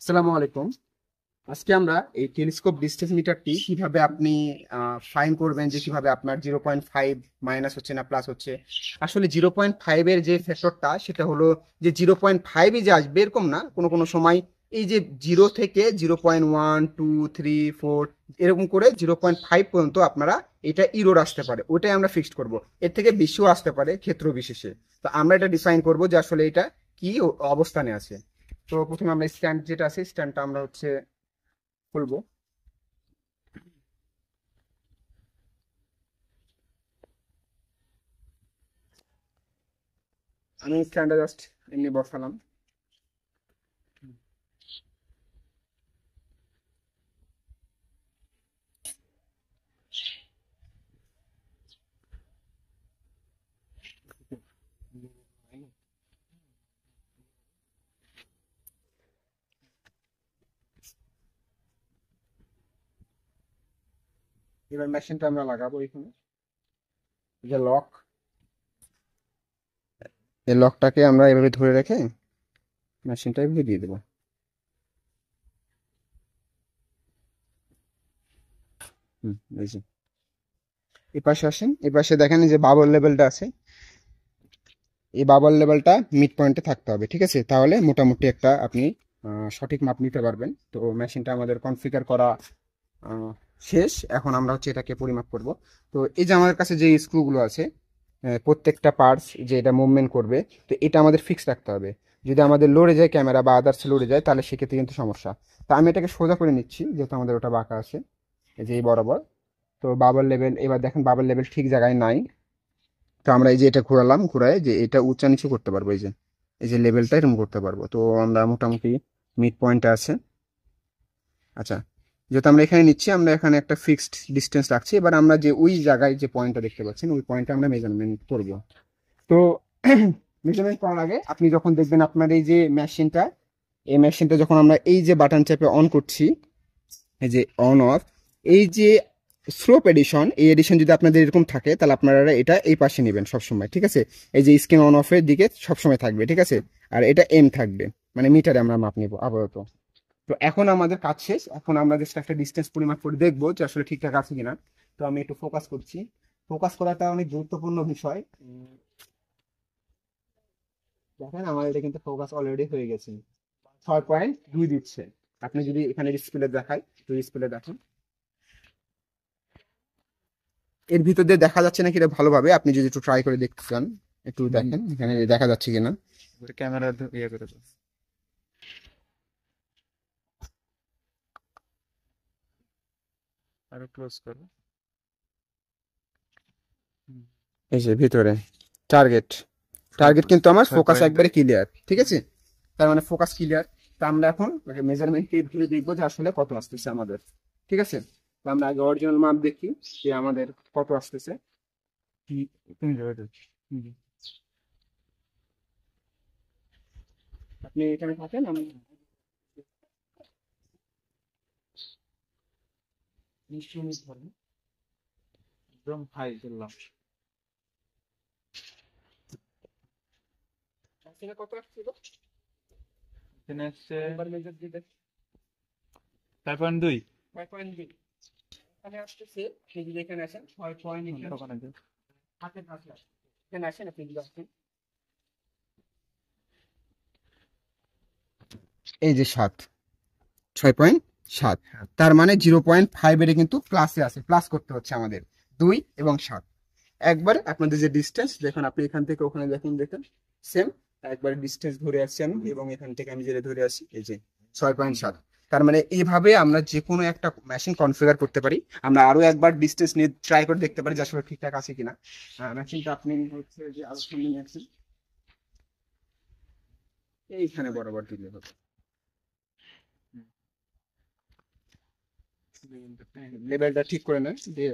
আসসালামু আলাইকুম। আজকে আমরা এই টেলিস্কোপ ডিসটেন্স মিটারটি কিভাবে আপনি ফাইন করবেন, যে কিভাবে আপনার 0.5 মাইনাস হচ্ছে না প্লাস হচ্ছে। আসলে 0.5 এর যে ফ্যাক্টরটা সেটা হলো যে 0.5 যে আসবে এরকম না, কোনো কোনো সময় এই যে 0 থেকে 0.1 2 3 4 এরকম করে 0.5 পর্যন্ত আপনারা এটা ইরোর আসতে পারে, ওটাই আমরা ফিক্সড করব। এর থেকে বেশিও আসতে পারে ক্ষেত্র বিশেষে। তো আমরা এটা ডিফাইন করব যে আসলে এটা কি অবস্থানে আছে। তো প্রথমে আমরা স্ট্যান্ড যেটা আছে স্ট্যান্ডটা আমরা হচ্ছে খুলবো। আমি স্ট্যান্ডটা জাস্ট এমনি বসালাম। এবার মেশিনটা আমরা লাগাবো এখানে, যে লক, এই লকটাকে আমরা এভাবে ধরে রেখে মেশিনটা এভাবে দিয়ে দেবো। এই যে এই পাশে আসেন, এই পাশে দেখেন এই যে বাবল লেভেলটা আছে, এই বাবল লেভেলটা মিড পয়েন্টে থাকতে হবে, ঠিক আছে? তাহলে মোটামুটি একটা আপনি সঠিক মাপ নিতে পারবেন। তো মেশিনটা আমাদের কনফিগার করা আহ, শেষ। এখন আমরা হচ্ছে এটাকে পরিমাপ করব। তো এই যে আমাদের কাছে যে স্ক্রুগুলো আছে, প্রত্যেকটা পার্টস যে এটা মুভমেন্ট করবে, তো এটা আমাদের ফিক্স রাখতে হবে। যদি আমাদের লড়ে যায় ক্যামেরা বা আদার্স লড়ে যায় তাহলে সেক্ষেত্রে কিন্তু সমস্যা। তো আমি এটাকে সোজা করে নিচ্ছি যেহেতু আমাদের ওটা বাঁকা আছে, এই যে এই বরাবর। তো বাবল লেভেল, এবার দেখেন বাবল লেভেল ঠিক জায়গায় নাই। তো আমরা এই যে এটা ঘোরালাম, ঘুরায় যে এটা উঁচা নিচু করতে পারবো, এই যে লেভেলটা এরকম করতে পারবো। তো আমরা মোটামুটি মিড পয়েন্টে আছে। আচ্ছা, যেহেতু আমরা এখানে নিচ্ছি, আমরা এখানে একটা ফিক্সড ডিস্টেন্স রাখছি। এবার আমরা যে ওই জায়গায় যে পয়েন্টটা দেখতে পাচ্ছেন ওই পয়েন্টটা আমরা মেজারমেন্ট করব। তো মেজারমেন্ট করার আগে আপনি যখন দেখবেন আপনার এই যে মেশিনটা, এই মেশিনটা যখন আমরা এই যে বাটন চেপে অন করছি, এই যে অন অফ, এই যে স্লোপ এডিশন, এই এডিশন যদি আপনাদের এরকম থাকে তাহলে আপনারা এটা এই পাশে নেবেন সবসময়, ঠিক আছে? এই যে স্ক্রিন অন অফের দিকে সবসময় থাকবে, ঠিক আছে? আর এটা এম থাকবে, মানে মিটারে আমরা মাপ নিব আপাতত। তো এখন আমাদের কাজ শেষ, এখন আমরা জাস্ট একটা ডিস্টেন্স পরিমাপ করে দেখবো যে আসলে ঠিকঠাক আছে কিনা। তো আমি একটু ফোকাস করছি। ফোকাস করাটা অনেক গুরুত্বপূর্ণ বিষয়। দেখেন আমার এটা কিন্তু ফোকাস অলরেডি হয়ে গেছে, 6.2 দিচ্ছে। আপনি যদি এখানে ডিসপ্লে দেখায়, তো ডিসপ্লে দেখেন, এর ভিতর দিয়ে দেখা যাচ্ছে নাকি এটা ভালোভাবে, আপনি যদি একটু ট্রাই করে দেখতে চান একটু দেখেন এখানে দেখা যাচ্ছে কিনা। ক্যামেরা ইয়ে করে দাও, আরো ক্লোজ করো। হুম, এই যে ভিতরে টার্গেট, টার্গেট কিন্তু আমার ছয় ফোকাস পয়েন্ট একবারে ক্লিয়ার, ঠিক আছে? তার মানে ফোকাস ক্লিয়ার। তা আমরা এখন মেজারমেন্ট ধরে দেখবো যে আসলে কত আসতেছে আমাদের, ঠিক আছে? তো আমরা আগে অরিজিনাল মাপ দেখি যে আমাদের কত আসতেছে। তুমি যাবে তো। হুম, আপনি এখানে থাকেন, আমি নিশ্চয়ই ধরেন। একদম হাই করলাম। এখানে কত আসছিল? এখানে হচ্ছে একবার মেজার দিয়ে দেখ। 6.2। 6.2 এখানে আসতেছে। আপনি যদি এখানে আসেন 6 পয়েন্ট, তখন আছে। হাতের কাছে আসেন, এখানে আসেন, আপনি যদি আসেন এই যে 7, 6.7। হ্যাঁ। তার মানে 0.5 এর কিন্তু প্লাসে আছে, প্লাস করতে হচ্ছে আমাদের 2 এবং 7। একবার আপনাদের যে ডিস্টেন্স দেখুন, আপনি এখান থেকে ওখানে দেখুন, দেখেন সেম। একবার ডিস্টেন্স ধরে আসছি আমি, এবং এখান থেকে আমি যেটা ধরে আসি এই যে 6.7। তার মানে এইভাবে আমরা যে কোনো একটা মেশিন কনফিগার করতে পারি। আমরা আরো একবার ডিস্টেন্স নিয়ে ট্রাই করে দেখতে পারি যে আসলে ঠিকঠাক আছে কিনা। মেশিনটা আপনি হচ্ছে যে আরো সামনে নিয়ে আসেন, এইখানে বরাবর দিলে হবে। লেভেলটা ঠিক করে নেন দিয়ে,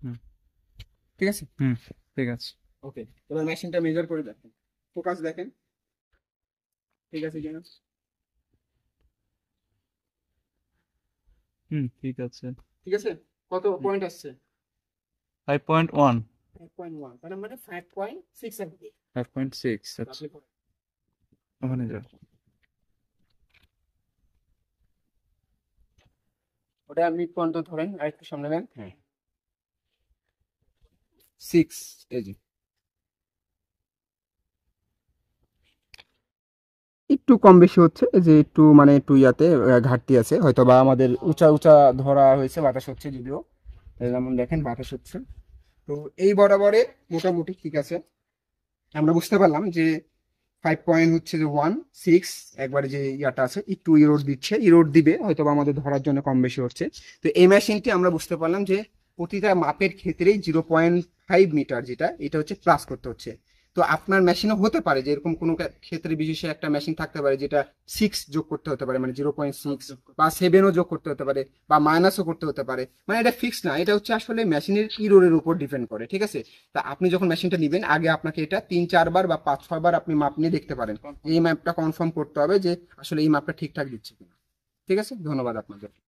হুম ঠিক আছে? হুম, ঠিক আছে। ওকে, এবার মেশিনটা মেজার করে দেখেন, ফোকাস দেখেন ঠিক আছে কিনা। হুম, ঠিক আছে। ঠিক আছে, কত পয়েন্ট আসছে? 5.1। 5.1 তার মানে 5.6 এমপি। 5.6, আচ্ছা ওখানে যাও। ওটা মিড পয়েন্ট ধরেন আর একটু সামনে নেন, হ্যাঁ 6, এই যে একটু কম বেশি হচ্ছে, এই যে একটু মানে একটু ইয়াতে ঘাটতি আছে, হয়তো বা আমাদের উঁচা উঁচা ধরা হয়েছে, বাতাস হচ্ছে যদিও, যেমন দেখেন বাতাস হচ্ছে। তো এই বরাবরে মোটামুটি ঠিক আছে। আমরা বুঝতে পারলাম যে 5 হচ্ছে যে 1.6 একবারে যে ইয়াটা আছে একটু ইরোড দিচ্ছে, ইরোড দিবে হয়তো বা আমাদের ধরার জন্য কম বেশি হচ্ছে। তো এই মেশিনটি আমরা বুঝতে পারলাম যে প্রতিটা মাপের ক্ষেত্রেই 0.5 মিটার যেটা এটা হচ্ছে প্লাস করতে হচ্ছে। তো আপনার মেশিনও হতে পারে যে এরকম কোনো ক্ষেত্রে বিশেষে একটা মেশিন থাকতে পারে যেটা 6 যোগ করতে হতে পারে, মানে 0.6 বা 7ও যোগ করতে হতে পারে বা মাইনাসও করতে হতে পারে, মানে এটা ফিক্স না, এটা হচ্ছে আসলে মেশিনের ইরোরের উপর ডিপেন্ড করে, ঠিক আছে। তা আপনি যখন মেশিনটা নেবেন আগে আপনাকে এটা 3-4 বার বা 5-6 বার আপনি মাপ নিয়ে দেখতে পারেন, এই ম্যাপটা কনফার্ম করতে হবে যে আসলে এই মাপটা ঠিকঠাক দিচ্ছে কিনা। ঠিক আছে, ধন্যবাদ আপনাদের।